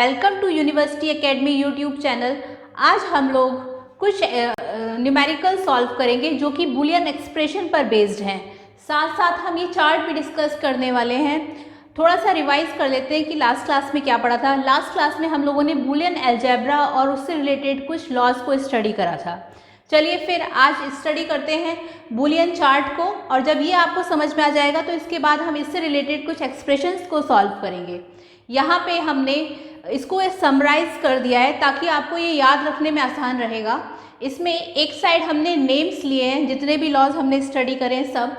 Welcome to university academy YouTube channel. आज हम लोग कुछ न्यूमेरिकल सॉल्व करेंगे जो कि बूलियन एक्सप्रेशन पर बेस्ड हैं। साथ साथ हम ये चार्ट भी डिस्कस करने वाले हैं। थोड़ा सा रिवाइज कर लेते हैं कि लास्ट क्लास में क्या पढ़ा था। लास्ट क्लास में हम लोगों ने बूलियन अलजेब्रा और उससे रिलेटेड कुछ लॉज को स्टडी करा था। चलिए फिर आज स्टडी करते हैं बूलियन चार्ट को, और जब ये आपको समझ में आ जाएगा तो इसके बाद हम इससे रिलेटेड कुछ एक्सप्रेशंस को सॉल्व करेंगे। यहाँ पे हमने इसको समराइज कर दिया है ताकि आपको ये याद रखने में आसान रहेगा। इसमें एक साइड हमने नेम्स लिए हैं, जितने भी लॉज हमने स्टडी करे हैं सब,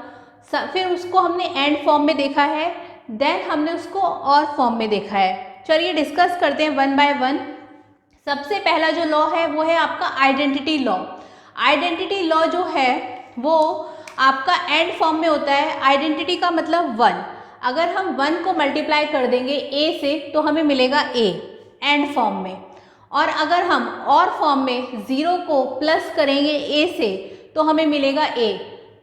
फिर उसको हमने एंड फॉर्म में देखा है, देन हमने उसको और फॉर्म में देखा है। चलिए डिस्कस करते हैं वन बाय वन। सबसे पहला जो लॉ है वो है आपका आइडेंटिटी लॉ। आइडेंटिटी लॉ जो है वो आपका एंड फॉर्म में होता है। आइडेंटिटी का मतलब 1। अगर हम 1 को मल्टीप्लाई कर देंगे a से तो हमें मिलेगा a एंड फॉर्म में, और अगर हम और फॉर्म में 0 को प्लस करेंगे a से तो हमें मिलेगा a।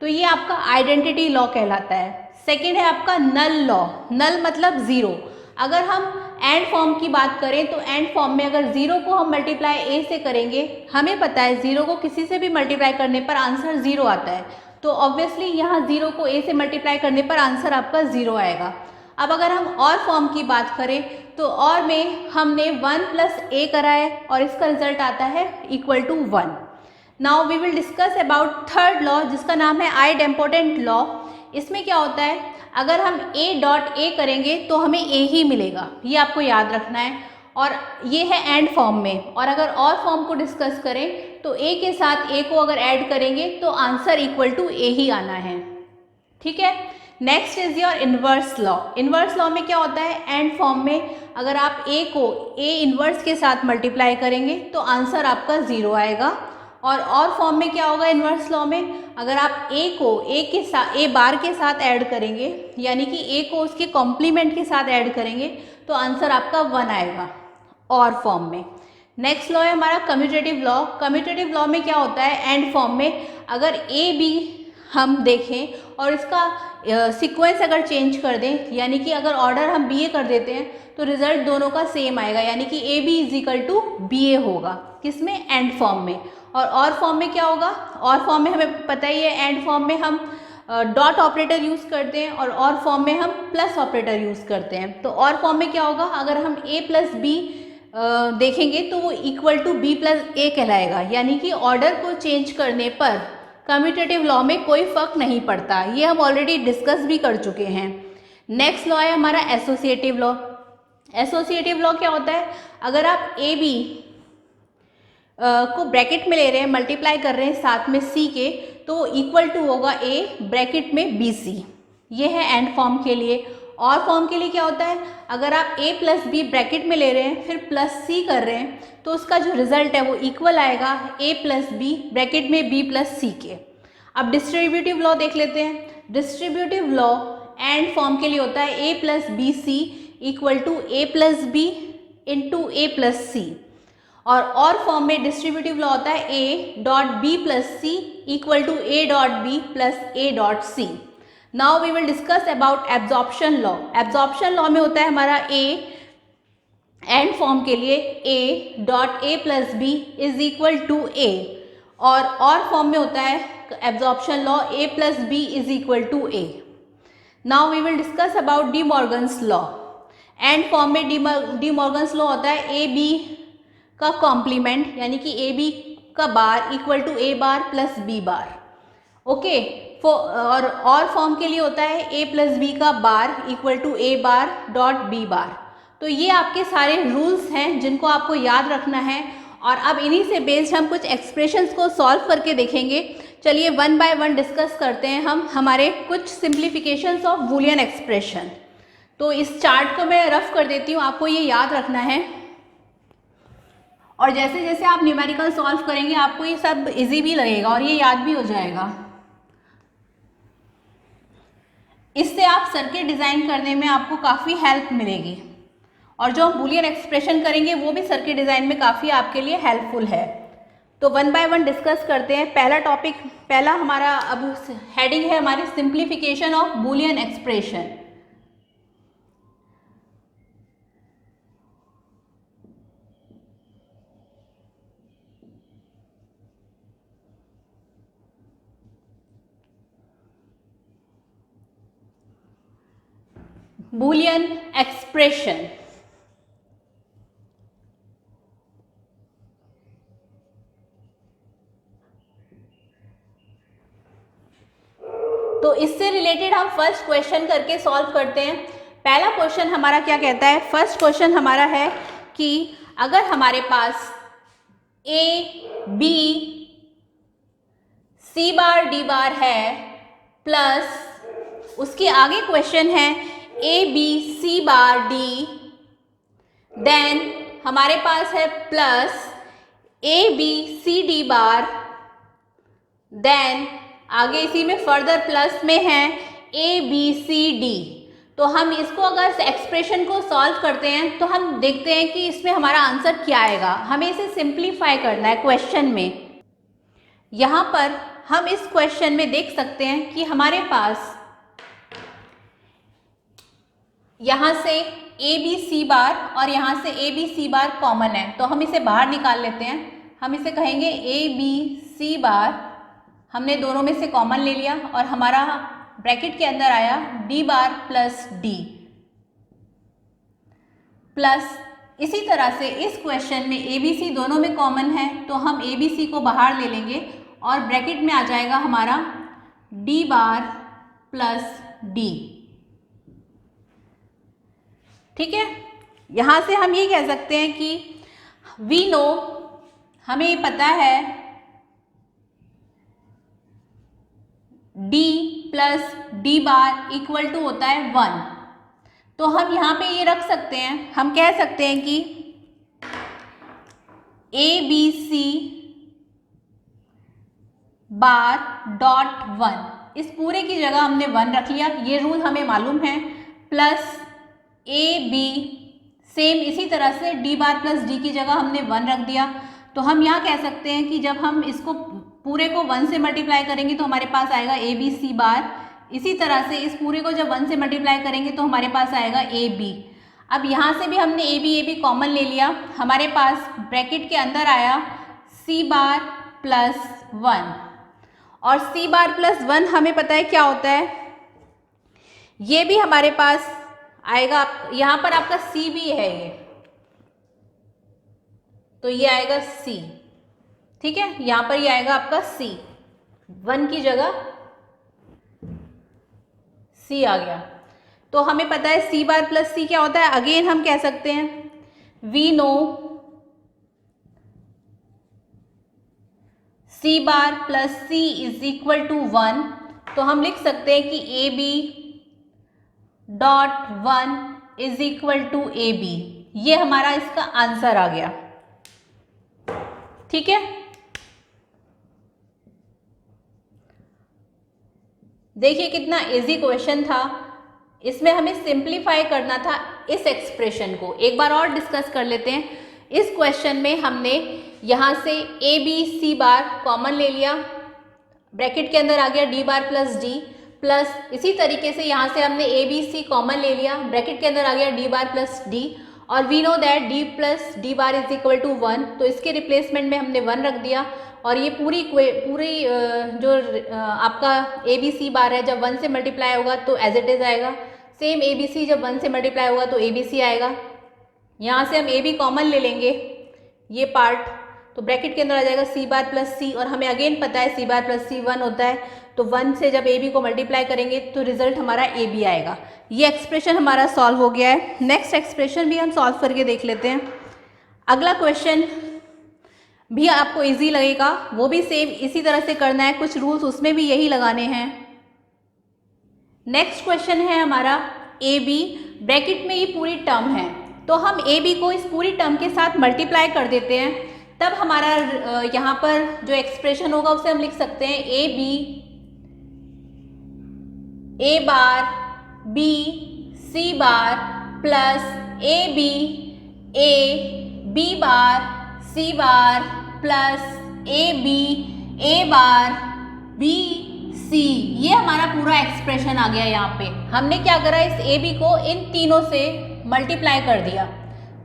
तो ये आपका आइडेंटिटी लॉ कहलाता है। सेकेंड है आपका नल लॉ। नल मतलब 0। अगर हम एंड फॉर्म की बात करें तो एंड फॉर्म में अगर 0 को हम मल्टीप्लाई a से करेंगे, हमें पता है 0 को किसी से भी मल्टीप्लाई करने पर आंसर 0 आता है, तो ऑब्वियसली यहाँ 0 को a से मल्टीप्लाई करने पर आंसर आपका 0 आएगा। अब अगर हम और फॉर्म की बात करें तो और में हमने 1 प्लस a करा है और इसका रिजल्ट आता है equal to 1। Now we will discuss about third law जिसका नाम है आइडेम्पोटेंट लॉ। इसमें क्या होता है, अगर हम a डॉट a करेंगे तो हमें a ही मिलेगा, ये आपको याद रखना है, और ये है एंड फॉर्म में। और अगर और फॉर्म को डिस्कस करें तो a के साथ a को अगर ऐड करेंगे तो आंसर इक्वल टू a ही आना है। ठीक है। Next is your inverse law. Inverse law में क्या होता है, एंड फॉर्म में अगर आप a को a इन्वर्स के साथ मल्टीप्लाई करेंगे तो आंसर आपका 0 आएगा। और फॉर्म में क्या होगा इन्वर्स लॉ में, अगर आप a को a बार के साथ ऐड करेंगे, यानी कि a को उसके कॉम्प्लीमेंट के साथ ऐड करेंगे तो आंसर आपका 1 आएगा और फॉर्म में। नेक्स्ट लॉ है हमारा कम्यूटेटिव लॉ। कम्यूटेटिव लॉ में क्या होता है, एंड फॉर्म में अगर a b हम देखें और इसका सीक्वेंस अगर चेंज कर दें, यानी कि अगर ऑर्डर हम bA कर देते हैं तो रिजल्ट दोनों का सेम आएगा, यानी कि AB is equal to BA होगा। किसमें, एंड फॉर्म में। और फॉर्म में क्या होगा, और फॉर्म में हमें पता ही है, एंड फॉर्म में हम डॉट ऑपरेटर यूज़ करते हैं और फॉर्म में हम प्लस ऑपरेटर यूज़ करते हैं। तो और फॉर्म में क्या होगा, अगर हम a प्लस बी देखेंगे तो वो equal to b plus a कहलाएगा, यानी कि ऑर्डर को चेंज करने पर कम्यूटेटिव लॉ में कोई फर्क नहीं पड़ता। ये हम ऑलरेडी डिस्कस भी कर चुके हैं। नेक्स्ट लॉ है हमारा एसोसिएटिव लॉ। एसोसिएटिव लॉ क्या होता है, अगर आप ए बी को ब्रैकेट में ले रहे हैं, मल्टीप्लाई कर रहे हैं साथ में c के, तो इक्वल टू होगा a ब्रैकेट में bc। ये है एंड फॉर्म के लिए। और फॉर्म के लिए क्या होता है, अगर आप a प्लस बी ब्रैकेट में ले रहे हैं फिर प्लस c कर रहे हैं तो उसका जो रिजल्ट है वो इक्वल आएगा a प्लस बी ब्रैकेट में b प्लस c के। अब डिस्ट्रीब्यूटिव लॉ देख लेते हैं। डिस्ट्रीब्यूटिव लॉ एंड फॉर्म के लिए होता है a plus B c equal to a plus b into a plus c. और फॉर्म में डिस्ट्रीब्यूटिव लॉ होता है a dot B plus c equal to a dot B plus a dot c. Now we will discuss about absorption law. Absorption law में होता है हमारा a and form के लिए a dot a plus B is equal to a, और form में होता है absorption law a plus B is equal to a। Now we will discuss about De Morgan's law. And form में De Morgan's law होता है a b का complement, यानी कि ए बी का bar equal to A bar plus B bar. Okay. और form के लिए होता है ए प्लस बी का bar equal to A bar dot B bar. तो ये आपके सारे रूल्स हैं जिनको आपको याद रखना है, और अब इन्हीं से बेस्ड हम कुछ एक्सप्रेशंस को सॉल्व करके देखेंगे। चलिए वन बाय वन डिस्कस करते हैं हम हमारे कुछ सिंप्लीफिकेशंस ऑफ बूलियन एक्सप्रेशन। तो इस चार्ट को मैं रफ कर देती हूँ, आपको ये याद रखना है, और जैसे जैसे आप न्यूमेरिकल सॉल्व करेंगे आपको ये सब इजी भी लगेगा और ये याद भी हो जाएगा। इससे आप सर्किट डिज़ाइन करने में आपको काफ़ी हेल्प मिलेगी, और जो हम बूलियन एक्सप्रेशन करेंगे वो भी सर्किट डिज़ाइन में काफ़ी आपके लिए हेल्पफुल है। तो वन बाय वन डिस्कस करते हैं। पहला हमारा अब हेडिंग है हमारी simplification of Boolean expression. Boolean expression. तो इससे रिलेटेड हम फर्स्ट क्वेश्चन करके सॉल्व करते हैं। पहला क्वेश्चन हमारा क्या कहता है? फर्स्ट क्वेश्चन हमारा है कि अगर हमारे पास a B C bar D बार है प्लस उसके आगे क्वेश्चन है A B C bar D, then हमारे पास है प्लस ए B C D bar, then आगे इसी में फर्दर प्लस में है ए बी सी डी। तो हम इसको अगर एक्सप्रेशन को सॉल्व करते हैं तो हम देखते हैं कि इसमें हमारा आंसर क्या आएगा। हमें इसे सिंप्लीफाई करना है क्वेश्चन में। यहाँ पर हम इस क्वेश्चन में देख सकते हैं कि हमारे पास यहाँ से ए बी सी बार और यहाँ से ए बी सी बार कॉमन है, तो हम इसे बाहर निकाल लेते हैं। हम इसे कहेंगे ए बी सी बार, हमने दोनों में से कॉमन ले लिया और हमारा ब्रैकेट के अंदर आया D bar plus D, plus इसी तरह से इस क्वेश्चन में ए बी सी दोनों में कॉमन है, तो हम ए बी सी को बाहर ले लेंगे और ब्रैकेट में आ जाएगा हमारा डी बार प्लस डी। ठीक है, यहाँ से हम ये कह सकते हैं कि वी नो, हमें पता है d plus D bar equal to होता है 1। तो हम यहाँ पे ये रख सकते हैं, हम कह सकते हैं कि ए बी सी बार डॉट 1, इस पूरे की जगह हमने 1 रख लिया, ये रूल हमें मालूम है, प्लस ए बी सेम इसी तरह से डी बार प्लस डी की जगह हमने 1 रख दिया। तो हम यहाँ कह सकते हैं कि जब हम इसको पूरे को 1 से मल्टीप्लाई करेंगे तो हमारे पास आएगा ए बी सी बार, इसी तरह से इस पूरे को जब 1 से मल्टीप्लाई करेंगे तो हमारे पास आएगा ए बी। अब यहाँ से भी हमने ए बी कॉमन ले लिया, हमारे पास ब्रैकेट के अंदर आया सी बार प्लस 1, और सी बार प्लस 1 हमें पता है क्या होता है, ये भी हमारे पास आएगा। यहाँ पर आपका सी भी है ये, तो ये आएगा सी। ठीक है, यहाँ पर ये आएगा आपका सी, 1 की जगह सी आ गया। तो हमें पता है सी बार प्लस सी क्या होता है। अगेन हम कह सकते हैं we know C bar plus C is equal to 1, तो हम लिख सकते हैं कि ए B dot 1 is equal to A B. ये हमारा इसका आंसर आ गया। ठीक है, देखिए कितना इजी क्वेश्चन था। इसमें हमें सिंप्लीफाई करना था इस एक्सप्रेशन को। एक बार और डिस्कस कर लेते हैं। इस क्वेश्चन में हमने यहाँ से ए बी सी बार कॉमन ले लिया, ब्रैकेट के अंदर आ गया D bar plus D, plus इसी तरीके से यहाँ से हमने ए बी सी कॉमन ले लिया, ब्रैकेट के अंदर आ गया डी बार प्लस डी, और we know that D plus D bar is equal to 1, तो इसके रिप्लेसमेंट में हमने 1 रख दिया। और ये पूरी जो आपका ए बी सी बार है जब 1 से मल्टीप्लाई होगा तो एज इट इज़ आएगा, सेम ए बी सी जब 1 से मल्टीप्लाई होगा तो ए बी सी आएगा। यहाँ से हम ए बी कॉमन ले लेंगे ये पार्ट, तो ब्रैकेट के अंदर आ जाएगा सी बार प्लस सी, और हमें अगेन पता है सी बार प्लस सी 1 होता है, तो 1 से जब ए बी को मल्टीप्लाई करेंगे तो रिजल्ट हमारा ए बी आएगा। ये एक्सप्रेशन हमारा सॉल्व हो गया है। नेक्स्ट एक्सप्रेशन भी हम सॉल्व करके देख लेते हैं। अगला क्वेश्चन भी आपको इजी लगेगा, वो भी सेम इसी तरह से करना है, कुछ रूल्स उसमें भी यही लगाने हैं। नेक्स्ट क्वेश्चन है हमारा ए बी, ब्रैकेट में ये पूरी टर्म है, तो हम ए बी को इस पूरी टर्म के साथ मल्टीप्लाई कर देते हैं, तब हमारा यहाँ पर जो एक्सप्रेशन होगा उसे हम लिख सकते हैं A B A bar B C bar plus A B bar C bar plus A bar B C. ये हमारा पूरा एक्सप्रेशन आ गया। यहाँ पे हमने क्या करा, इस ए बी को इन तीनों से मल्टीप्लाई कर दिया।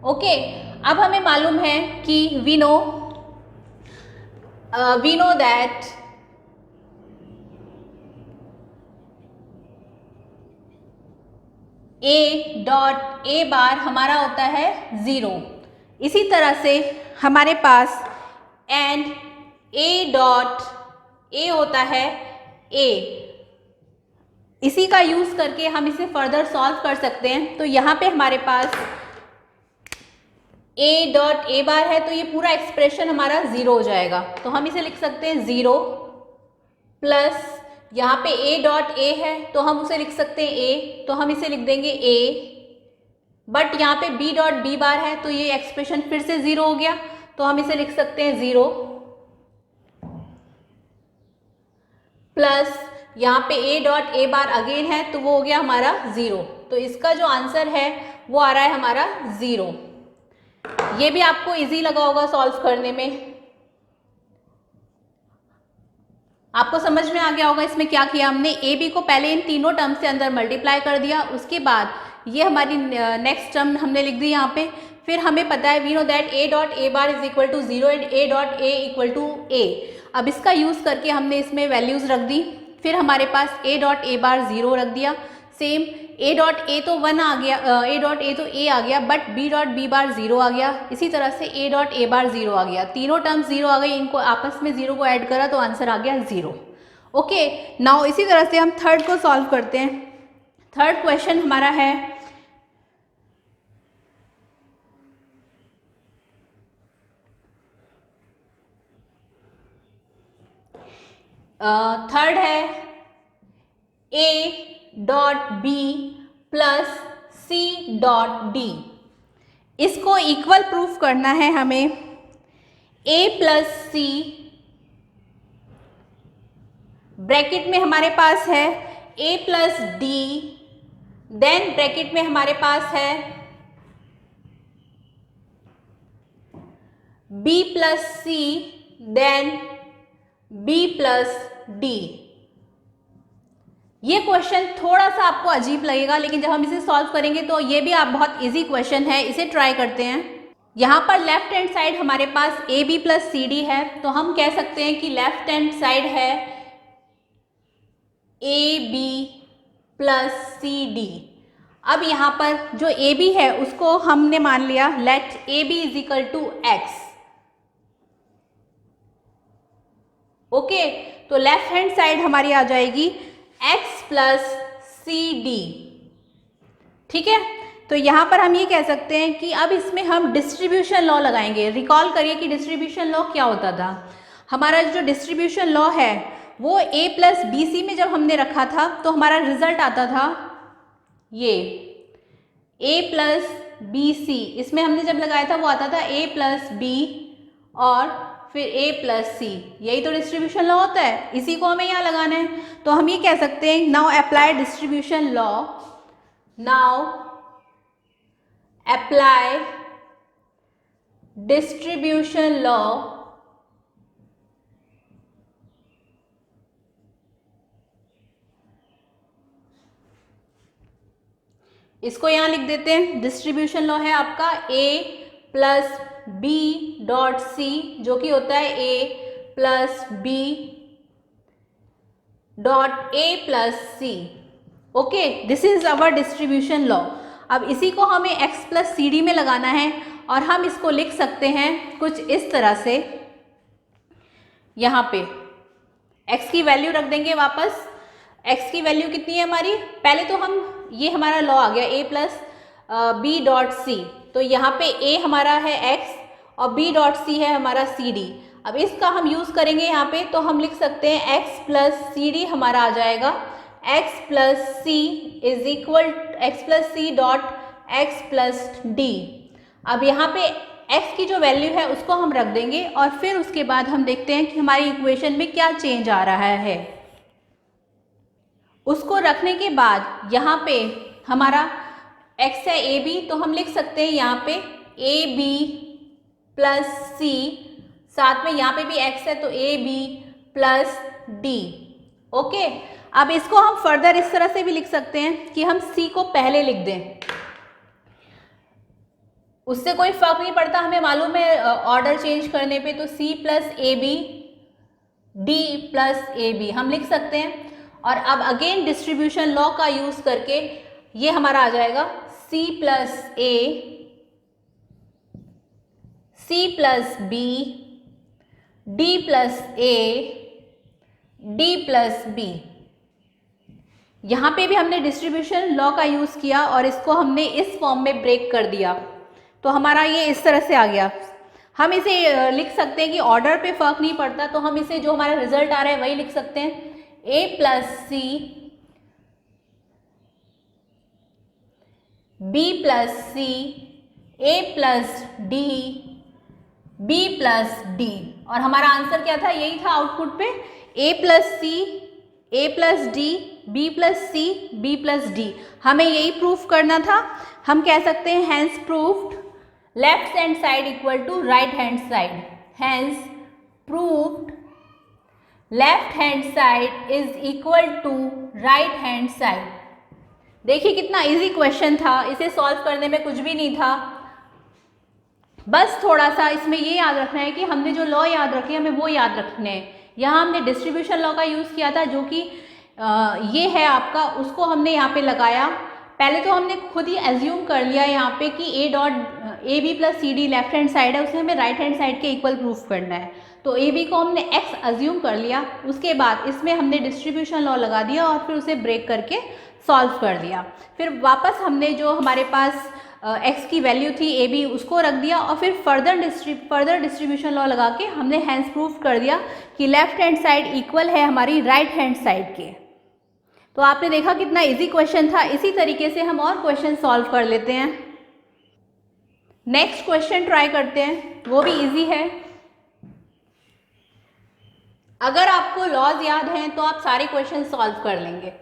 ओके, अब हमें मालूम है कि we know that a dot A bar हमारा होता है 0। इसी तरह से हमारे पास एंड ए डॉट ए होता है ए। इसी का यूज़ करके हम इसे फर्दर सॉल्व कर सकते हैं। तो यहाँ पे हमारे पास ए डॉट ए बार है तो ये पूरा एक्सप्रेशन हमारा 0 हो जाएगा। तो हम इसे लिख सकते हैं 0 प्लस यहाँ पे ए डॉट ए है तो हम उसे लिख सकते हैं ए, तो हम इसे लिख देंगे ए, बट यहाँ पे बी डॉट बी बार है तो ये एक्सप्रेशन फिर से 0 हो गया, तो हम इसे लिख सकते हैं 0 प्लस यहाँ पे ए डॉट ए बार अगेन है तो वो हो गया हमारा 0। तो इसका जो आंसर है वो आ रहा है हमारा 0। ये भी आपको इजी लगा होगा सॉल्व करने में, आपको समझ में आ गया होगा इसमें क्या किया हमने। ए बी को पहले इन तीनों टर्म से अंदर मल्टीप्लाई कर दिया, उसके बाद ये हमारी नेक्स्ट टर्म हमने लिख दी यहाँ पे। फिर हमें पता है we know that a dot A bar is equal to 0 and a dot a equal to a. अब इसका यूज़ करके हमने इसमें वैल्यूज़ रख दी। फिर हमारे पास ए डॉट ए बार 0 रख दिया, सेम ए डॉट ए तो 1 आ गया, ए डॉट ए तो ए आ गया, but B dot B bar 0 आ गया। इसी तरह से ए डॉट ए बार 0 आ गया, तीनों टर्म्स 0 आ गई, इनको आपस में 0 को ऐड करा तो आंसर आ गया 0। ओके, नाउ इसी तरह से हम थर्ड को सॉल्व करते हैं। थर्ड क्वेश्चन हमारा है थर्ड है A dot B plus C dot D. इसको इक्वल प्रूफ करना है हमें। ए प्लस सी ब्रैकेट में हमारे पास है a plus D, then bracket में हमारे पास है बी प्लस सी, देन बी प्लस डी। ये क्वेश्चन थोड़ा सा आपको अजीब लगेगा, लेकिन जब हम इसे सॉल्व करेंगे तो ये भी आप बहुत इजी क्वेश्चन है, इसे ट्राई करते हैं। यहाँ पर लेफ्ट हैंड साइड हमारे पास a B plus C d है, तो हम कह सकते हैं कि लेफ्ट हैंड साइड है A B plus C D. अब यहाँ पर जो ए बी है उसको हमने मान लिया let A B is equal to X. Okay, तो लेफ्ट हैंड साइड हमारी आ जाएगी x प्लस सी डी। ठीक है, तो यहाँ पर हम ये कह सकते हैं कि अब इसमें हम डिस्ट्रीब्यूशन लॉ लगाएंगे। रिकॉल करिए कि डिस्ट्रीब्यूशन लॉ क्या होता था। हमारा जो डिस्ट्रीब्यूशन लॉ है वो a प्लस बी सी में जब हमने रखा था तो हमारा रिजल्ट आता था ये a प्लस बी सी, इसमें हमने जब लगाया था वो आता था a प्लस बी और फिर a प्लस सी। यही तो डिस्ट्रीब्यूशन लॉ होता है, इसी को हमें यहाँ लगाना है। तो हम ये कह सकते हैं now apply distribution law, now apply distribution law इसको यहाँ लिख देते हैं। डिस्ट्रीब्यूशन लॉ है आपका a plus B dot C, जो कि होता है a plus B dot A plus C. Okay, this is our distribution law. अब इसी को हमें x प्लस सी डी में लगाना है और हम इसको लिख सकते हैं कुछ इस तरह से। यहाँ पे x की वैल्यू रख देंगे वापस। x की वैल्यू कितनी है हमारी, पहले तो हम ये हमारा लॉ आ गया a plus B dot C, तो यहाँ पे a हमारा है x और b डॉट सी है हमारा सी डी। अब इसका हम यूज़ करेंगे यहाँ पे, तो हम लिख सकते हैं x प्लस सी डी हमारा आ जाएगा x plus C is equal x plus C dot x plus D. अब यहाँ पे x की जो वैल्यू है उसको हम रख देंगे और फिर उसके बाद हम देखते हैं कि हमारी इक्वेशन में क्या चेंज आ रहा है। उसको रखने के बाद यहाँ पे हमारा x है ए बी, तो हम लिख सकते हैं यहाँ पे ए बी प्लस सी, साथ में यहाँ पे भी x है तो A B plus D. Okay, अब इसको हम फर्दर इस तरह से भी लिख सकते हैं कि हम c को पहले लिख दें, उससे कोई फर्क नहीं पड़ता, हमें मालूम है ऑर्डर चेंज करने पे। तो c प्लस ए बी डी प्लस ए बी हम लिख सकते हैं। और अब अगेन डिस्ट्रीब्यूशन लॉ का यूज़ करके ये हमारा आ जाएगा C plus A, C plus B, D plus A, D plus B। यहाँ पे भी हमने डिस्ट्रीब्यूशन लॉ का यूज़ किया और इसको हमने इस फॉर्म में ब्रेक कर दिया, तो हमारा ये इस तरह से आ गया। हम इसे लिख सकते हैं कि ऑर्डर पे फर्क नहीं पड़ता, तो हम इसे जो हमारा रिजल्ट आ रहा है वही लिख सकते हैं, A plus C, B plus C, A plus D, B plus D। और हमारा आंसर क्या था, यही था आउटपुट पे, A plus C, A plus D, B plus C, B plus D। हमें यही प्रूफ करना था। हम कह सकते हैं hence proved left hand side equal to right hand side, hence proved left hand side is equal to right hand side. देखिए कितना इजी क्वेश्चन था, इसे सॉल्व करने में कुछ भी नहीं था। बस थोड़ा सा इसमें ये याद रखना है कि हमने जो लॉ याद रखे हमें वो याद रखने हैं। यहाँ हमने डिस्ट्रीब्यूशन लॉ का यूज़ किया था, जो कि ये है आपका, उसको हमने यहाँ पे लगाया। पहले तो हमने खुद ही एज्यूम कर लिया यहाँ पे कि A B plus C D left hand side है, उसे हमें राइट हैंड साइड के इक्वल प्रूफ करना है, तो A B को हमने X एज्यूम कर लिया। उसके बाद इसमें हमने डिस्ट्रीब्यूशन लॉ लगा दिया और फिर उसे ब्रेक करके सॉल्व कर दिया। फिर वापस हमने जो हमारे पास x की वैल्यू थी A B उसको रख दिया और फिर फर्दर डिस्ट्रीब्यूशन लॉ लगा के हमने हैंस प्रूफ कर दिया कि लेफ्ट हैंड साइड इक्वल है हमारी राइट हैंड साइड के। तो आपने देखा कितना इजी क्वेश्चन था। इसी तरीके से हम और क्वेश्चन सॉल्व कर लेते हैं। नेक्स्ट क्वेश्चन ट्राई करते हैं, वो भी इजी है। अगर आपको लॉज याद हैं तो आप सारे क्वेश्चन सॉल्व कर लेंगे,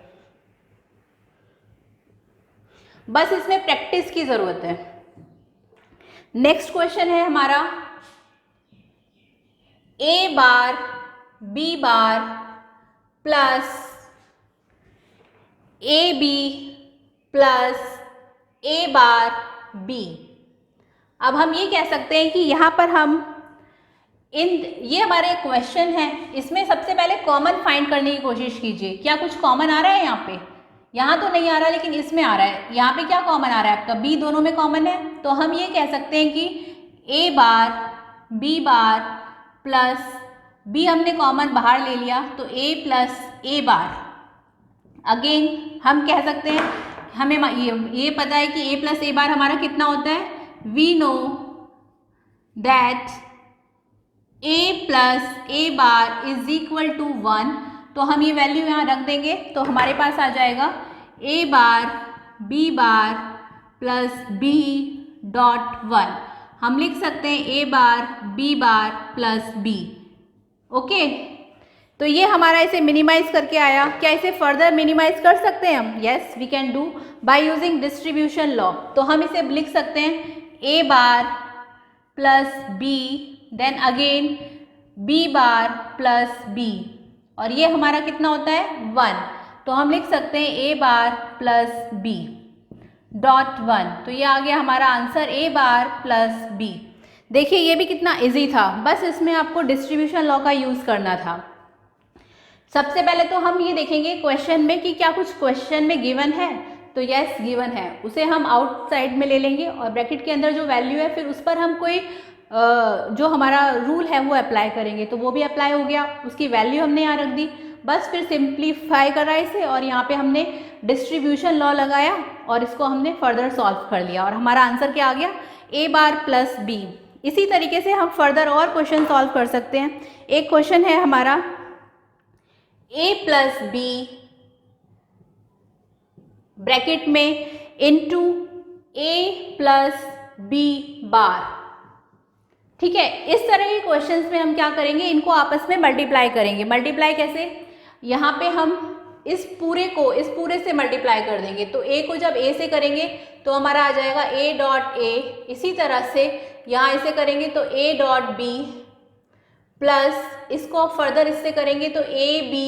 बस इसमें प्रैक्टिस की जरूरत है। नेक्स्ट क्वेश्चन है हमारा A bar B bar plus AB plus A bar B। अब हम ये कह सकते हैं कि यहाँ पर हम ये हमारे क्वेश्चन है, इसमें सबसे पहले कॉमन फाइंड करने की कोशिश कीजिए। क्या कुछ कॉमन आ रहा है यहाँ पे? यहाँ तो नहीं आ रहा, लेकिन इसमें आ रहा है। यहाँ पे क्या कॉमन आ रहा है आपका? B दोनों में कॉमन है, तो हम ये कह सकते हैं कि A bar B bar plus B हमने कॉमन बाहर ले लिया, तो A plus A bar. Again हम कह सकते हैं, हमें ये पता है कि A प्लस A बार हमारा कितना होता है, we know that A plus A bar is equal to 1, तो हम ये वैल्यू यहाँ रख देंगे, तो हमारे पास आ जाएगा A bar B bar plus B dot 1। हम लिख सकते हैं A bar B bar plus B। Okay, तो ये हमारा इसे मिनिमाइज करके आया। क्या इसे फर्दर मिनिमाइज कर सकते हैं हम? Yes, we can do by using distribution law. तो हम इसे लिख सकते हैं A bar plus B, then again B bar plus B, और ये हमारा कितना होता है 1, तो हम लिख सकते हैं A bar plus B dot 1। तो ये आ गया हमारा answer A bar plus B। देखिए ये भी कितना इजी था, बस इसमें आपको डिस्ट्रीब्यूशन लॉ का यूज़ करना था। सबसे पहले तो हम ये देखेंगे क्वेश्चन में कि क्या कुछ क्वेश्चन में गिवन है, तो यस गिवन है, उसे हम आउटसाइड में ले लेंगे और ब्रैकेट के अंदर जो वैल्यू है फिर उस पर हम कोई जो हमारा रूल है वो अप्लाई करेंगे, तो वो भी अप्लाई हो गया, उसकी वैल्यू हमने यहाँ रख दी। बस फिर सिंप्लीफाई करा इसे और यहाँ पे हमने डिस्ट्रीब्यूशन लॉ लगाया और इसको हमने फर्दर सॉल्व कर लिया और हमारा आंसर क्या आ गया, A बार प्लस B। इसी तरीके से हम फर्दर और क्वेश्चन सॉल्व कर सकते हैं। एक क्वेश्चन है हमारा A प्लस B ब्रैकेट में इंटू A प्लस B बार। ठीक है, इस तरह के क्वेश्चंस में हम क्या करेंगे, इनको आपस में मल्टीप्लाई करेंगे। मल्टीप्लाई कैसे? यहाँ पे हम इस पूरे से मल्टीप्लाई कर देंगे, तो A को जब A से करेंगे तो हमारा आ जाएगा A डॉट A। इसी तरह से यहाँ इसे करेंगे तो A डॉट B प्लस इसको फर्दर इससे करेंगे तो A B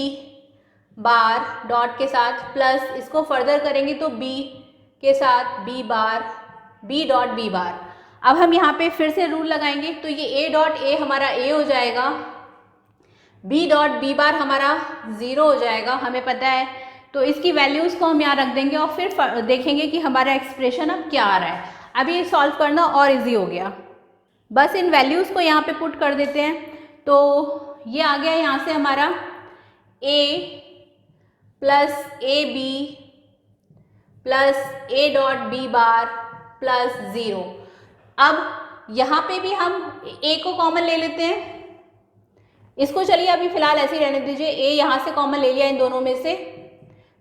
बार डॉट के साथ, प्लस इसको फर्दर करेंगे तो B के साथ B बार B डॉट B बार। अब हम यहाँ पे फिर से रूल लगाएंगे, तो ये A डॉट A हमारा A हो जाएगा, B डॉट B बार हमारा 0 हो जाएगा। हमें पता है तो इसकी वैल्यूज़ को हम यहाँ रख देंगे और फिर देखेंगे कि हमारा एक्सप्रेशन अब क्या आ रहा है। अभी ये सॉल्व करना और इजी हो गया। बस इन वैल्यूज़ को यहाँ पे पुट कर देते हैं। तो ये आ गया यहाँ से हमारा a plus A B plus A dot B bar plus 0। अब यहाँ पे भी हम a को कॉमन ले लेते हैं। इसको चलिए अभी फिलहाल ऐसे ही रहने दीजिए, a यहाँ से कॉमन ले लिया इन दोनों में से,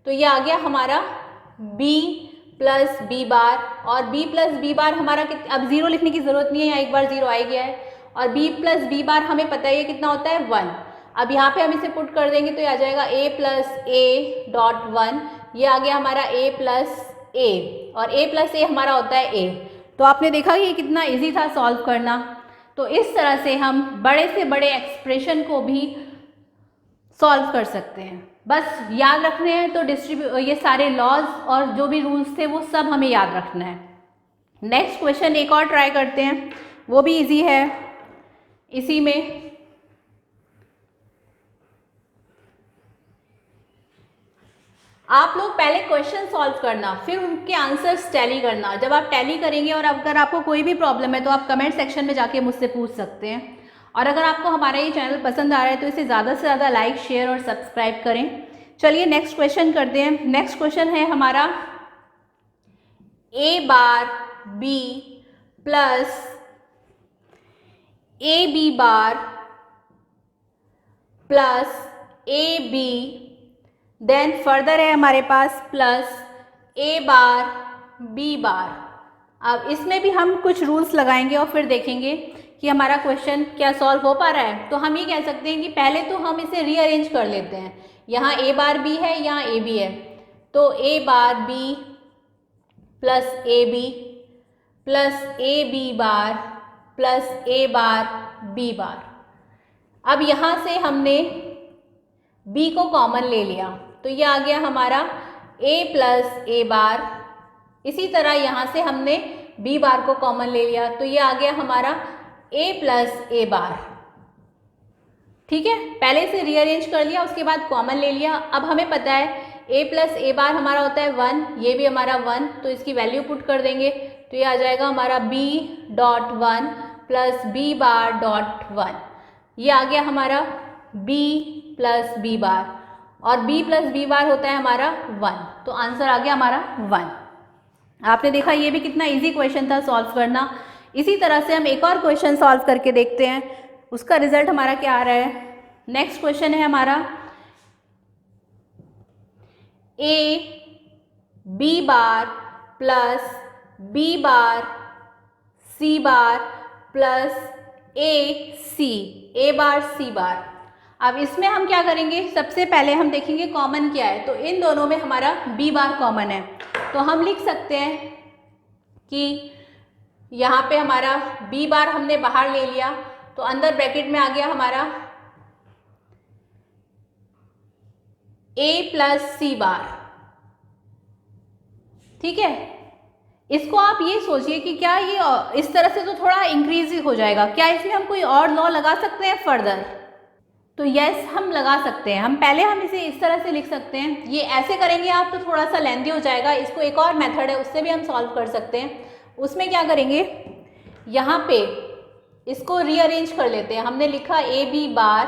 तो ये आ गया हमारा b प्लस बी बार, और b प्लस बी बार हमारा अब 0 लिखने की ज़रूरत नहीं है, यहाँ एक बार 0 आ गया है, और b प्लस बी बार हमें पता है ये कितना होता है 1। अब यहाँ पे हम इसे पुट कर देंगे तो ये आ जाएगा a प्लस ए डॉट 1, ये आ गया हमारा a प्लस ए, और a प्लस ए हमारा होता है a। तो आपने देखा कि ये कितना इजी था सॉल्व करना। तो इस तरह से हम बड़े से बड़े एक्सप्रेशन को भी सॉल्व कर सकते हैं। बस याद रखने हैं तो ये सारे लॉज और जो भी रूल्स थे वो सब हमें याद रखना है। नेक्स्ट क्वेश्चन एक और ट्राई करते हैं, वो भी इजी है। इसी में आप लोग पहले क्वेश्चन सॉल्व करना, फिर उनके आंसर्स टैली करना। जब आप टैली करेंगे और अगर आपको कोई भी प्रॉब्लम है तो आप कमेंट सेक्शन में जाके मुझसे पूछ सकते हैं। और अगर आपको हमारा ये चैनल पसंद आ रहा है तो इसे ज़्यादा से ज़्यादा लाइक, शेयर और सब्सक्राइब करें। चलिए नेक्स्ट क्वेश्चन करते हैं। नेक्स्ट क्वेश्चन है हमारा a bar b plus A B bar plus A B, then further है हमारे पास प्लस ए बार बी बार। अब इसमें भी हम कुछ रूल्स लगाएंगे और फिर देखेंगे कि हमारा क्वेश्चन क्या सॉल्व हो पा रहा है। तो हम ये कह सकते हैं कि पहले तो हम इसे रीअरेंज कर लेते हैं। यहाँ a बार b है, यहाँ a b है, तो a bar b plus A B plus A B bar plus A bar B bar. अब यहाँ से हमने b को कॉमन ले लिया तो ये आ गया हमारा a प्लस ए बार। इसी तरह यहाँ से हमने b बार को कॉमन ले लिया तो ये आ गया हमारा a प्लस ए बार। ठीक है, पहले से रीअरेंज कर लिया, उसके बाद कॉमन ले लिया। अब हमें पता है a प्लस ए बार हमारा होता है 1, ये भी हमारा 1, तो इसकी वैल्यू पुट कर देंगे तो ये आ जाएगा हमारा b dot 1 plus B bar dot 1। ये आ गया हमारा b प्लस बी बार, और b प्लस बी बार होता है हमारा 1, तो आंसर आ गया हमारा 1। आपने देखा ये भी कितना इजी क्वेश्चन था सॉल्व करना। इसी तरह से हम एक और क्वेश्चन सॉल्व करके देखते हैं, उसका रिजल्ट हमारा क्या आ रहा है। नेक्स्ट क्वेश्चन है हमारा a b bar plus B bar C bar plus a c, a bar C bar. अब इसमें हम क्या करेंगे, सबसे पहले हम देखेंगे कॉमन क्या है। तो इन दोनों में हमारा बी बार कॉमन है, तो हम लिख सकते हैं कि यहाँ पे हमारा बी बार हमने बाहर ले लिया तो अंदर ब्रैकेट में आ गया हमारा a प्लस सी बार। ठीक है, इसको आप ये सोचिए कि क्या ये इस तरह से तो थोड़ा इंक्रीज हो जाएगा, क्या इसमें हम कोई और लॉ लगा सकते हैं फर्दर? तो यस, हम लगा सकते हैं। हम इसे इस तरह से लिख सकते हैं। ये ऐसे करेंगे आप तो थोड़ा सा लेंथी हो जाएगा, इसको एक और मेथड है उससे भी हम सॉल्व कर सकते हैं। उसमें क्या करेंगे, यहाँ पे इसको रीअरेंज कर लेते हैं। हमने लिखा a B bar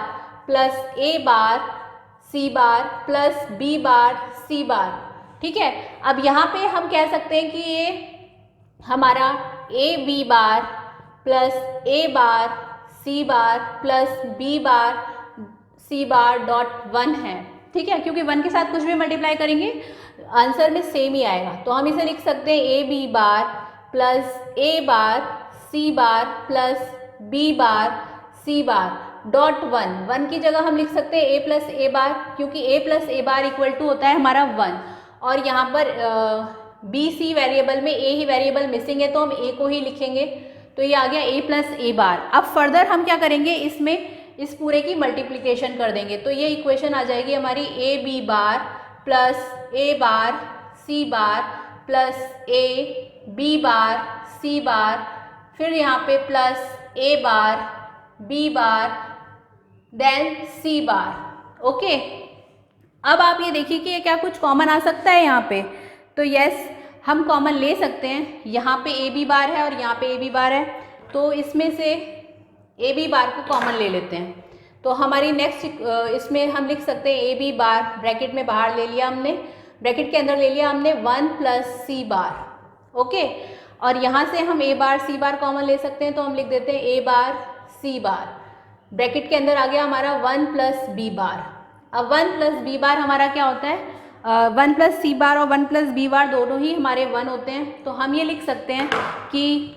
plus A bar C bar plus B bar C bar. ठीक है, अब यहाँ पे हम कह सकते हैं कि ये हमारा A B bar plus A bar C bar plus B bar C bar dot 1 है। ठीक है, क्योंकि 1 के साथ कुछ भी मल्टीप्लाई करेंगे आंसर में सेम ही आएगा, तो हम इसे लिख सकते हैं A B bar plus A bar C bar plus B bar C bar dot 1 की जगह हम लिख सकते हैं a प्लस ए बार, क्योंकि a plus A bar equal to होता है हमारा 1, और यहाँ पर बी सी वेरिएबल में a ही वेरिएबल मिसिंग है तो हम a को ही लिखेंगे, तो ये आ गया a प्लस ए बार। अब फर्दर हम क्या करेंगे, इसमें इस पूरे की मल्टीप्लिकेशन कर देंगे, तो ये इक्वेशन आ जाएगी हमारी a B bar plus A bar C bar plus A B bar C bar, फिर यहाँ पे प्लस ए bar B bar then c bar. Okay, अब आप ये देखिए कि क्या कुछ कॉमन आ सकता है यहाँ पे, तो यस हम कॉमन ले सकते हैं। यहाँ पे ए बी बार है और यहाँ पे ए बी बार है, तो इसमें से ए बी बार को कॉमन ले लेते हैं। तो हमारी नेक्स्ट इसमें हम लिख सकते हैं ए बी बार, ब्रैकेट में बाहर ले लिया हमने, ब्रैकेट के अंदर ले लिया हमने 1 प्लस सी बार। ओके, और यहाँ से हम ए बार सी बार कॉमन ले सकते हैं, तो हम लिख देते हैं ए बार सी बार। ब्रैकेट के अंदर आ गया हमारा 1 प्लस बी बार। अब 1 प्लस बी बार हमारा क्या होता है, 1 प्लस सी बार और 1 प्लस बी बार दोनों ही हमारे 1 होते हैं। तो हम ये लिख सकते हैं कि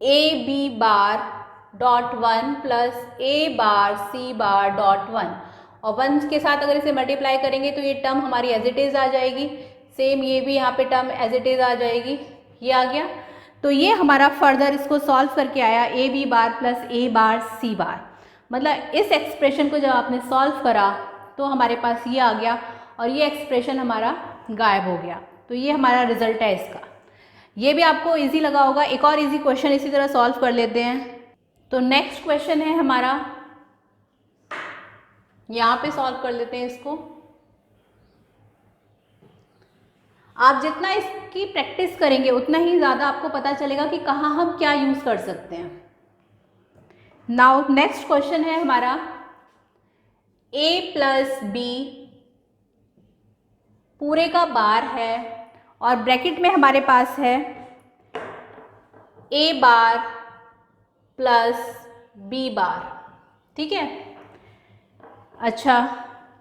A B bar dot 1 plus A bar C bar dot 1, और 1 के साथ अगर इसे मल्टीप्लाई करेंगे तो ये टर्म हमारी एज इट इज़ आ जाएगी। सेम ये भी यहाँ पे टर्म एज इट इज़ आ जाएगी, ये आ गया। तो ये हमारा फर्दर इसको सॉल्व करके आया A B bar plus A bar सी बार। मतलब इस एक्सप्रेशन को जब आपने सॉल्व करा तो हमारे पास ये आ गया और ये एक्सप्रेशन हमारा गायब हो गया। तो ये हमारा रिजल्ट है इसका। ये भी आपको इजी लगा होगा। एक और इजी क्वेश्चन इसी तरह सॉल्व कर लेते हैं। तो नेक्स्ट क्वेश्चन है हमारा, यहाँ पे सॉल्व कर लेते हैं इसको। आप जितना इसकी प्रैक्टिस करेंगे उतना ही ज़्यादा आपको पता चलेगा कि कहाँ हम क्या यूज़ कर सकते हैं। नाउ नेक्स्ट क्वेश्चन है हमारा a प्लस बी पूरे का बार है और ब्रैकेट में हमारे पास है a बार प्लस b बार। ठीक है, अच्छा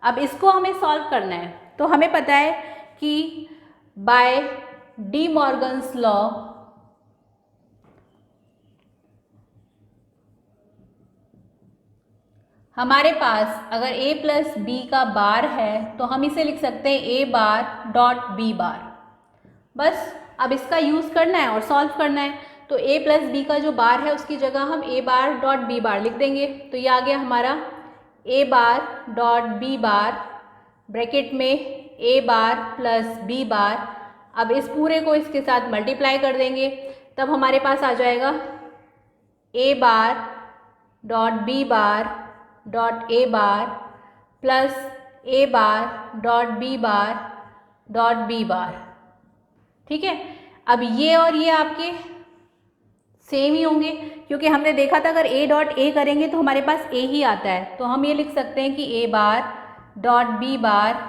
अब इसको हमें सॉल्व करना है। तो हमें पता है कि बाय डी मॉर्गन्स लॉ हमारे पास अगर a प्लस बी का बार है तो हम इसे लिख सकते हैं a बार डॉट b बार। बस अब इसका यूज़ करना है और सॉल्व करना है। तो a प्लस बी का जो बार है उसकी जगह हम a बार डॉट b बार लिख देंगे। तो ये आ गया हमारा a bar dot b bar, bracket में a bar plus b bar. अब इस पूरे को इसके साथ मल्टीप्लाई कर देंगे, तब हमारे पास आ जाएगा a bar dot b bar dot A bar plus A bar dot B bar dot B bar. ठीक है, अब ये और ये आपके सेम ही होंगे क्योंकि हमने देखा था अगर ए डॉट ए करेंगे तो हमारे पास ए ही आता है। तो हम ये लिख सकते हैं कि ए बार डॉट बी बार,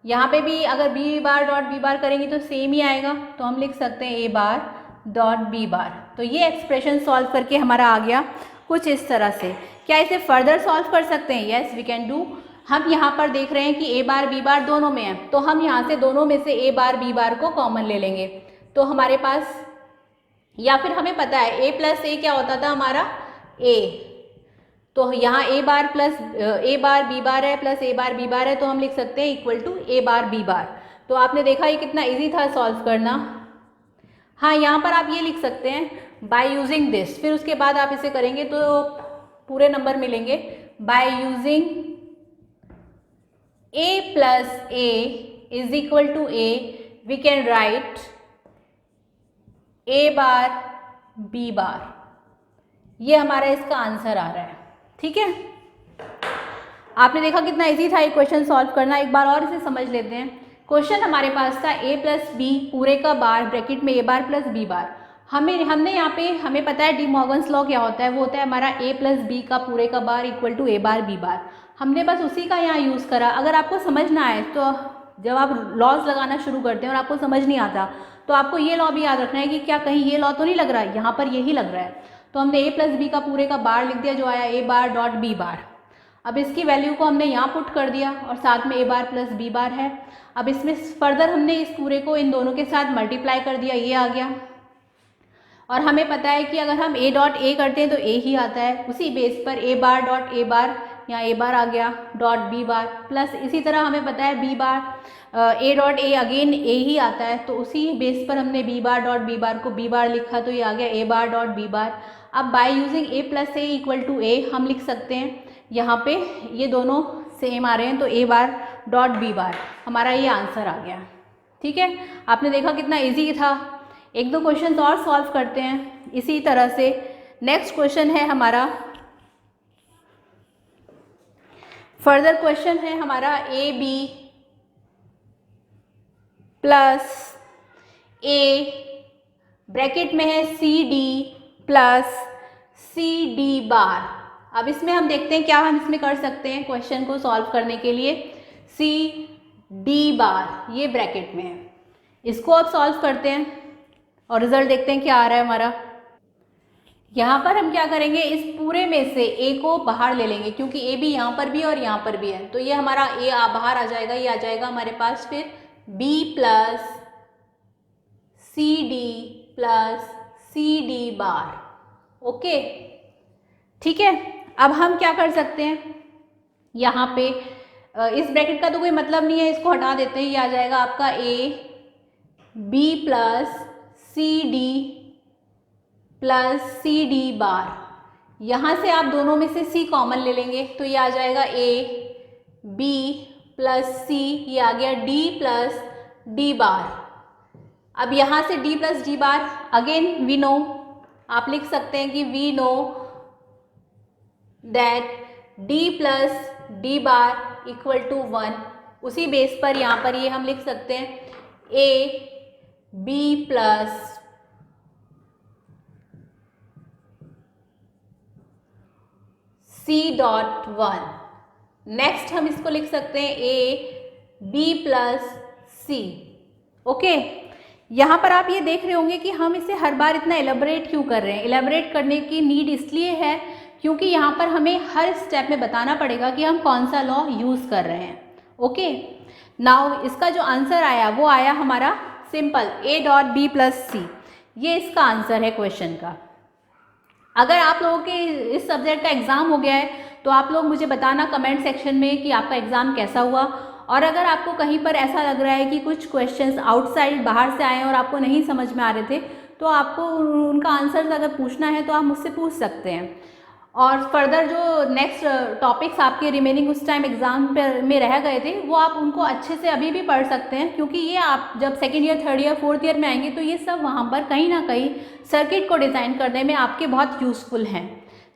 यहाँ पे भी अगर B bar dot B bar करेंगे तो सेम ही आएगा। तो हम लिख सकते हैं ए बार डॉट बी बार। तो ये एक्सप्रेशन सॉल्व करके हमारा आ गया कुछ इस तरह से। क्या इसे फर्दर सॉल्व कर सकते हैं? Yes we can do. हम यहाँ पर देख रहे हैं कि ए बार बी बार दोनों में है, तो हम यहाँ से दोनों में से ए बार बी बार को कॉमन ले लेंगे। तो हमारे पास, या फिर हमें पता है ए प्लस ए क्या होता था हमारा ए, तो यहाँ ए बार प्लस ए बार बी बार है प्लस ए बार बी बार है, तो हम लिख सकते हैं equal to A bar B bar. तो आपने देखा ये कितना इजी था सॉल्व करना। हाँ, यहाँ पर आप ये लिख सकते हैं बाय यूजिंग दिस, फिर उसके बाद आप इसे करेंगे तो पूरे नंबर मिलेंगे। By using a plus A is equal to A, we can write a bar b bar. ये हमारा इसका आंसर आ रहा है। ठीक है, आपने देखा कितना इजी था ये क्वेश्चन सॉल्व करना। एक बार और इसे समझ लेते हैं। क्वेश्चन हमारे पास था a प्लस बी पूरे का बार, ब्रैकेट में a bar plus b bar. हमने यहाँ पे हमें पता है डी मॉर्गन्स लॉ क्या होता है, वो होता है हमारा a प्लस बी का पूरे का bar equal to a bar b bar. हमने बस उसी का यहाँ यूज़ करा। अगर आपको समझ ना आए तो जब आप लॉज लगाना शुरू करते हैं और आपको समझ नहीं आता तो आपको ये लॉ भी याद रखना है कि क्या कहीं ये लॉ तो नहीं लग रहा है, यहाँ पर यही लग रहा है। तो हमने a प्लस बी का पूरे का बार लिख दिया जो आया a bar dot b bar. अब इसकी वैल्यू को हमने यहाँ पुट कर दिया और साथ में a बार प्लस b बार है। अब इसमें फर्दर हमने इस पूरे को इन दोनों के साथ मल्टीप्लाई कर दिया, ये आ गया। और हमें पता है कि अगर हम a डॉट a करते हैं तो a ही आता है। उसी बेस पर a बार डॉट a बार, यहाँ a बार आ गया डॉट b बार, प्लस इसी तरह हमें पता है b bar a dot a again a ही आता है। तो उसी बेस पर हमने b bar dot b bar को b बार लिखा, तो ये आ गया a bar dot b bar. अब by using a plus a equal to a हम लिख सकते हैं, यहाँ पे ये दोनों सेम आ रहे हैं तो a बार डॉट b बार, हमारा ये आंसर आ गया। ठीक है, आपने देखा कितना इजी था। एक दो क्वेश्चंस और सॉल्व करते हैं इसी तरह से। नेक्स्ट क्वेश्चन है हमारा फर्दर क्वेश्चन है हमारा A B plus A bracket में है सी डी प्लस सी डी बार। अब इसमें हम देखते हैं क्या हम इसमें कर सकते हैं क्वेश्चन को सॉल्व करने के लिए। सी डी बार ये ब्रैकेट में है, इसको अब सॉल्व करते हैं और रिजल्ट देखते हैं क्या आ रहा है हमारा। यहाँ पर हम क्या करेंगे, इस पूरे में से ए को बाहर ले लेंगे क्योंकि ए भी यहाँ पर भी है और यहाँ पर भी है, तो ये हमारा ए बाहर आ जाएगा। ये आ जाएगा हमारे पास फिर बी प्लस सी डी प्लस सी डी बार। ओके ठीक है। अब हम क्या कर सकते हैं, यहाँ पे इस ब्रैकेट का तो कोई मतलब नहीं है, इसको हटा देते हैं। ये आ जाएगा आपका A B plus C D plus C D bar. यहाँ से आप दोनों में से सी कॉमन ले लेंगे तो ये आ जाएगा ए बी प्लस सी, ये आ गया डी प्लस डी बार। अब यहाँ से D plus D bar again we know, आप लिख सकते हैं कि we know that D plus D bar equal to 1। उसी बेस पर यहाँ पर ये हम लिख सकते हैं A B plus C dot 1। Next हम इसको लिख सकते हैं A B plus C. Okay, यहाँ पर आप ये देख रहे होंगे कि हम इसे हर बार इतना एलेबोरेट क्यों कर रहे हैं। एलेबोरेट करने की नीड इसलिए है क्योंकि यहाँ पर हमें हर स्टेप में बताना पड़ेगा कि हम कौन सा लॉ यूज़ कर रहे हैं। ओके, नाउ इसका जो आंसर आया वो आया हमारा simple a dot B plus c. ये इसका आंसर है क्वेश्चन का। अगर आप लोगों के इस सब्जेक्ट का एग्ज़ाम हो गया है तो आप लोग मुझे बताना कमेंट सेक्शन में कि आपका एग्ज़ाम कैसा हुआ। और अगर आपको कहीं पर ऐसा लग रहा है कि कुछ क्वेश्चंस आउटसाइड बाहर से आए हैं और आपको नहीं समझ में आ रहे थे, तो आपको उनका आंसर अगर पूछना है तो आप मुझसे पूछ सकते हैं। और फर्दर जो नेक्स्ट टॉपिक्स आपके रिमेनिंग उस टाइम एग्ज़ाम में रह गए थे वो आप उनको अच्छे से अभी भी पढ़ सकते हैं, क्योंकि ये आप जब second year, third year, fourth year में आएंगे तो ये सब वहाँ पर कहीं ना कहीं सर्किट को डिज़ाइन करने में आपके बहुत यूज़फुल हैं।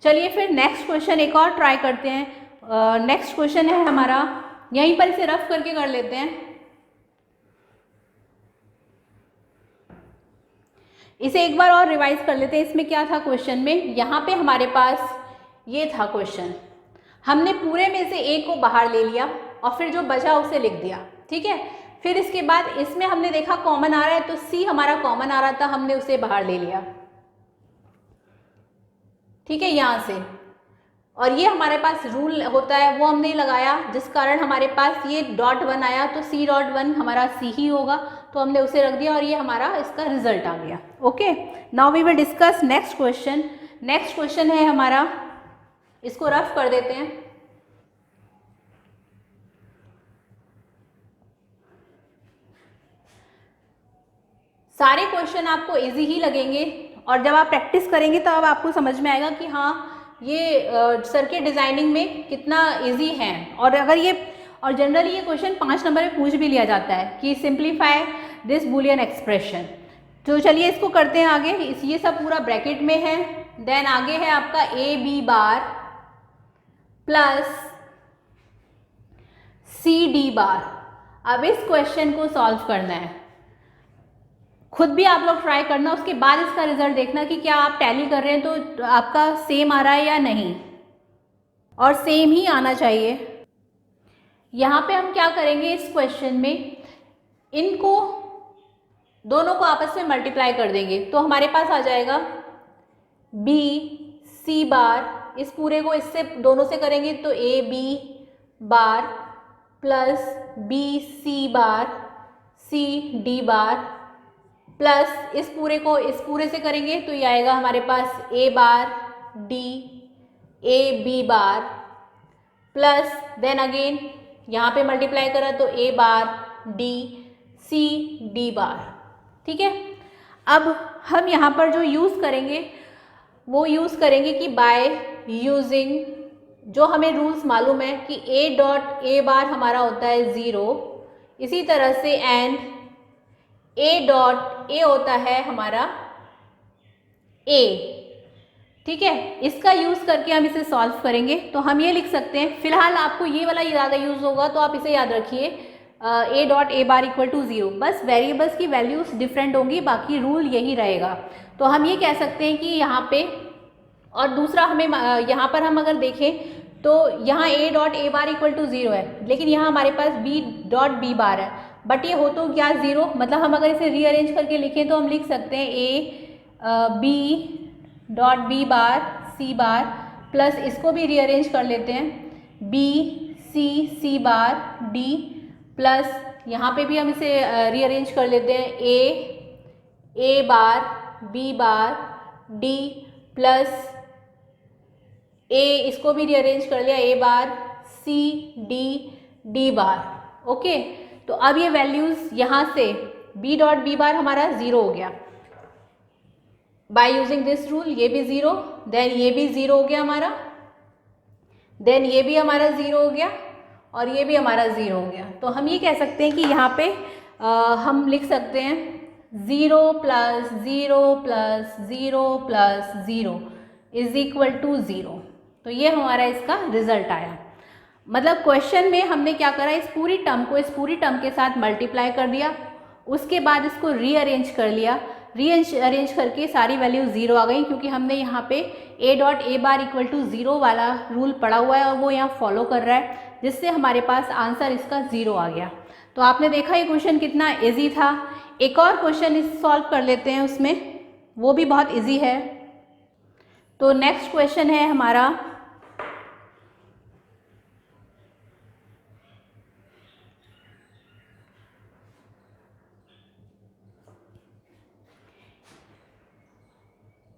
चलिए फिर नेक्स्ट क्वेश्चन एक और ट्राई करते हैं। नेक्स्ट क्वेश्चन है हमारा, यहीं पर इसे रफ करके कर लेते हैं। इसे एक बार और रिवाइज कर लेते हैं। इसमें क्या था क्वेश्चन में, यहाँ पे हमारे पास ये था क्वेश्चन, हमने पूरे में से ए को बाहर ले लिया और फिर जो बचा उसे लिख दिया। ठीक है, फिर इसके बाद इसमें हमने देखा कॉमन आ रहा है तो सी हमारा कॉमन आ रहा था, हमने उसे बाहर ले लिया। ठीक है, यहाँ से, और ये हमारे पास रूल होता है वो हमने लगाया, जिस कारण हमारे पास ये डॉट 1 आया, तो सी डॉट 1 हमारा सी ही होगा, तो हमने उसे रख दिया और ये हमारा इसका रिजल्ट आ गया। Okay, now we will discuss next question. Next question है हमारा, इसको रफ कर देते हैं। सारे क्वेश्चन आपको इजी ही लगेंगे और जब आप प्रैक्टिस करेंगे तब आपको समझ में आएगा कि हाँ ये सर्किट डिजाइनिंग में कितना इजी है। और अगर ये, और जनरली ये क्वेश्चन 5 नंबर में पूछ भी लिया जाता है कि सिंप्लीफाई दिस बूलियन एक्सप्रेशन। तो चलिए इसको करते हैं आगे। ये सब पूरा ब्रैकेट में है। देन आगे है आपका A B bar plus C D bar. अब इस क्वेश्चन को सॉल्व करना है, खुद भी आप लोग ट्राई करना, उसके बाद इसका रिजल्ट देखना कि क्या आप टैली कर रहे हैं तो आपका सेम आ रहा है या नहीं, और सेम ही आना चाहिए। यहाँ पे हम क्या करेंगे, इस क्वेश्चन में इनको दोनों को आपस में मल्टीप्लाई कर देंगे तो हमारे पास आ जाएगा बी सी बार। इस पूरे को इससे दोनों से करेंगे तो A B bar plus B C bar C D bar, plus इस पूरे को इस पूरे से करेंगे तो ये आएगा हमारे पास a bar d a B bar, plus then again यहाँ पे मल्टीप्लाई करा तो ए बार डी सी डी बार। ठीक है, अब हम यहाँ पर जो यूज़ करेंगे वो यूज़ करेंगे कि बाय यूजिंग, जो हमें रूल्स मालूम है कि ए डॉट ए बार हमारा होता है 0, इसी तरह से एंड ए डॉट ए होता है हमारा ए। ठीक है, इसका यूज़ करके हम इसे सॉल्व करेंगे। तो हम ये लिख सकते हैं, फिलहाल आपको ये वाला ज़्यादा यूज़ होगा तो आप इसे याद रखिए, a dot A bar equal to 0। बस वेरिएबल्स की वैल्यूज़ डिफरेंट होंगी, बाकी रूल यही रहेगा। तो हम ये कह सकते हैं कि यहाँ पे, और दूसरा हमें यहाँ पर हम अगर देखें तो यहाँ a dot A bar equal to 0 है, लेकिन यहाँ हमारे पास b डॉट बी बार है, बट ये हो तो क्या 0, मतलब हम अगर इसे रीअरेंज करके लिखें तो हम लिख सकते हैं a b dot B bar C bar, plus इसको भी रीअरेंज कर लेते हैं b C bar d, plus यहाँ पे भी हम इसे रीअरेंज कर लेते हैं a bar b bar d, plus a, इसको भी रीअरेंज कर लिया a bar c d bar. Okay, तो अब ये वैल्यूज़ यहाँ से b डॉट बी बार हमारा 0 हो गया बाय यूजिंग दिस रूल, ये भी 0, देन ये भी 0 हो गया हमारा, देन ये भी हमारा 0 हो गया, और ये भी हमारा 0 हो गया। तो हम ये कह सकते हैं कि यहाँ पे हम लिख सकते हैं 0 plus 0 plus 0 plus 0 is equal to 0। तो ये हमारा इसका रिजल्ट आया। मतलब क्वेश्चन में हमने क्या करा, इस पूरी टर्म के साथ मल्टीप्लाई कर दिया, उसके बाद इसको रीअरेंज कर लिया, रीअरेंज करके सारी वैल्यू 0 आ गई, क्योंकि हमने यहाँ पे a dot A bar equal to 0 वाला रूल पढ़ा हुआ है और वो यहाँ फॉलो कर रहा है, जिससे हमारे पास आंसर इसका 0 आ गया। तो आपने देखा ये क्वेश्चन कितना इजी था। एक और क्वेश्चन इस सॉल्व कर लेते हैं, उसमें वो भी बहुत इजी है। तो नेक्स्ट क्वेश्चन है हमारा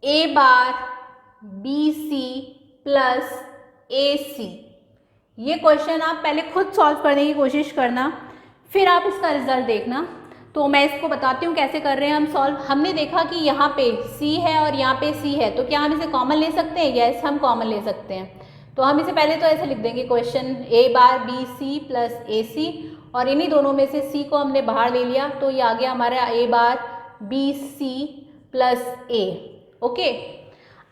a bar B C plus a c. ये क्वेश्चन आप पहले खुद सॉल्व करने की कोशिश करना, फिर आप इसका रिजल्ट देखना। तो मैं इसको बताती हूँ कैसे कर रहे हैं हम सॉल्व। हमने देखा कि यहाँ पे c है और यहाँ पे c है, तो क्या हम इसे कॉमन ले सकते हैं? यस, हम कॉमन ले सकते हैं। तो हम इसे पहले तो ऐसे लिख देंगे, question a bar B C plus a c, और इन्हीं दोनों में से c को हमने बाहर ले लिया, तो ये आ गया हमारा a bar B C plus A. ओके,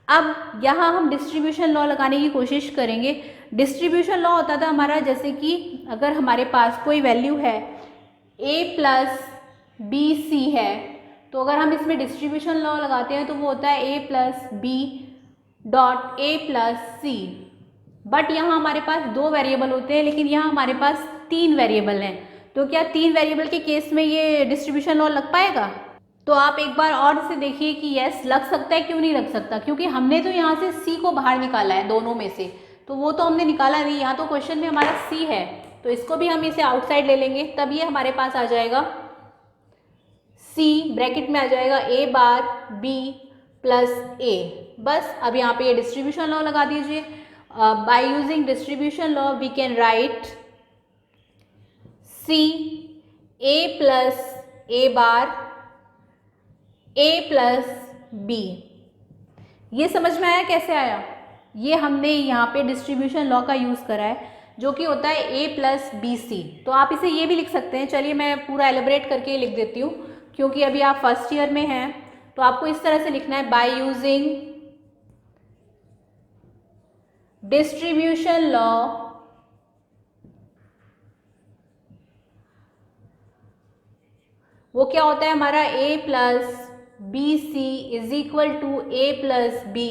अब यहाँ हम डिस्ट्रीब्यूशन लॉ लगाने की कोशिश करेंगे। डिस्ट्रीब्यूशन लॉ होता था हमारा, जैसे कि अगर हमारे पास कोई वैल्यू है a प्लस बी सी है, तो अगर हम इसमें डिस्ट्रीब्यूशन लॉ लगाते हैं तो वो होता है a plus B dot A plus C. But यहाँ हमारे पास 2 वेरिएबल होते हैं, लेकिन यहाँ हमारे पास 3 वेरिएबल हैं। तो क्या 3 वेरिएबल के केस में ये डिस्ट्रीब्यूशन लॉ लग पाएगा? तो आप एक बार और से देखिए कि यस लग सकता है, क्यों नहीं लग सकता, क्योंकि हमने तो यहाँ से c को बाहर निकाला है दोनों में से, तो वो तो हमने निकाला नहीं, यहाँ तो क्वेश्चन में हमारा c है, तो इसको भी हम इसे आउटसाइड ले लेंगे, तब ये हमारे पास आ जाएगा c ब्रैकेट में आ जाएगा a bar b plus a। बस अब यहाँ पे ये डिस्ट्रीब्यूशन लॉ लगा दीजिए। By using distribution law we can write c a plus a bar a plus B. ये समझ में आया कैसे आया? ये हमने यहाँ पे डिस्ट्रीब्यूशन लॉ का यूज़ करा है, जो कि होता है a प्लस बी सी। तो आप इसे ये भी लिख सकते हैं। चलिए मैं पूरा एलिब्रेट करके लिख देती हूँ, क्योंकि अभी आप फर्स्ट ईयर में हैं, तो आपको इस तरह से लिखना है, बाय यूजिंग डिस्ट्रीब्यूशन लॉ वो क्या होता है हमारा a plus B c is equal to a plus B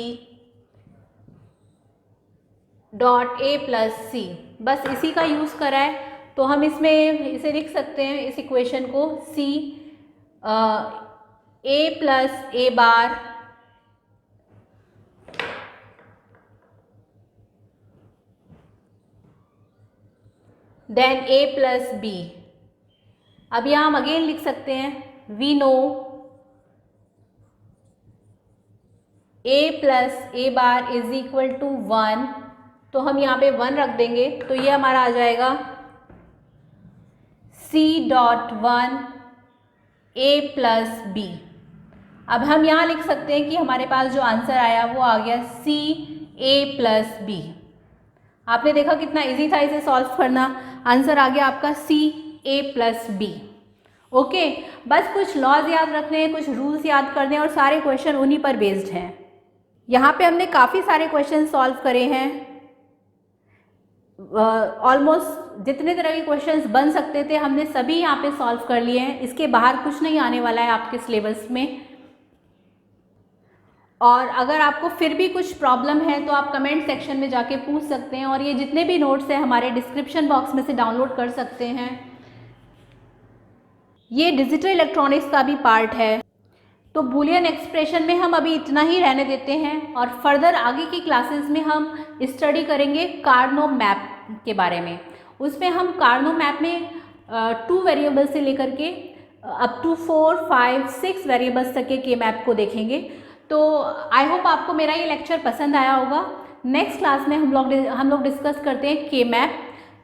dot a plus c. बस इसी का यूज़ करा है, तो हम इसमें इसे लिख सकते हैं, इस इक्वेशन को c a plus a bar then a plus B. अब यहाँ हम अगेन लिख सकते हैं, we know a plus A bar is equal to 1, तो हम यहाँ पे 1 रख देंगे, तो ये हमारा आ जाएगा c dot 1 a plus B. अब हम यहाँ लिख सकते हैं कि हमारे पास जो आंसर आया वो आ गया c a प्लस बी। आपने देखा कितना इजी था इसे सॉल्व करना। आंसर आ गया आपका c a plus B. Okay, बस कुछ लॉज याद रखने हैं, कुछ रूल्स याद करने हैं, और सारे क्वेश्चन उन्हीं पर बेस्ड हैं। यहाँ पे हमने काफ़ी सारे क्वेश्चन सॉल्व करे हैं। ऑलमोस्ट जितने तरह के क्वेश्चंस बन सकते थे हमने सभी यहाँ पे सॉल्व कर लिए हैं। इसके बाहर कुछ नहीं आने वाला है आपके सिलेबस में। और अगर आपको फिर भी कुछ प्रॉब्लम है तो आप कमेंट सेक्शन में जाके पूछ सकते हैं, और ये जितने भी नोट्स हैं हमारे डिस्क्रिप्शन बॉक्स में से डाउनलोड कर सकते हैं। ये डिजिटल इलेक्ट्रॉनिक्स का भी पार्ट है। तो बूलियन एक्सप्रेशन में हम अभी इतना ही रहने देते हैं, और फर्दर आगे की क्लासेस में हम स्टडी करेंगे कार्नो मैप के बारे में। उसमें हम कार्नो मैप में 2 वेरिएबल से लेकर के अप टू 4, 5, 6 वेरिएबल्स तक के मैप को देखेंगे। तो आई होप आपको मेरा ये लेक्चर पसंद आया होगा। नेक्स्ट क्लास में हम लोग डिस्कस करते हैं के मैप।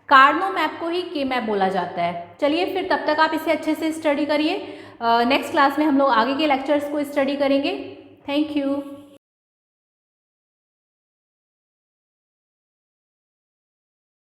कार्नो मैप को ही के मैप बोला जाता है। चलिए फिर तब तक आप इसे अच्छे से स्टडी करिए। नेक्स्ट क्लास में हम लोग आगे के लेक्चर्स को स्टडी करेंगे। Thank you.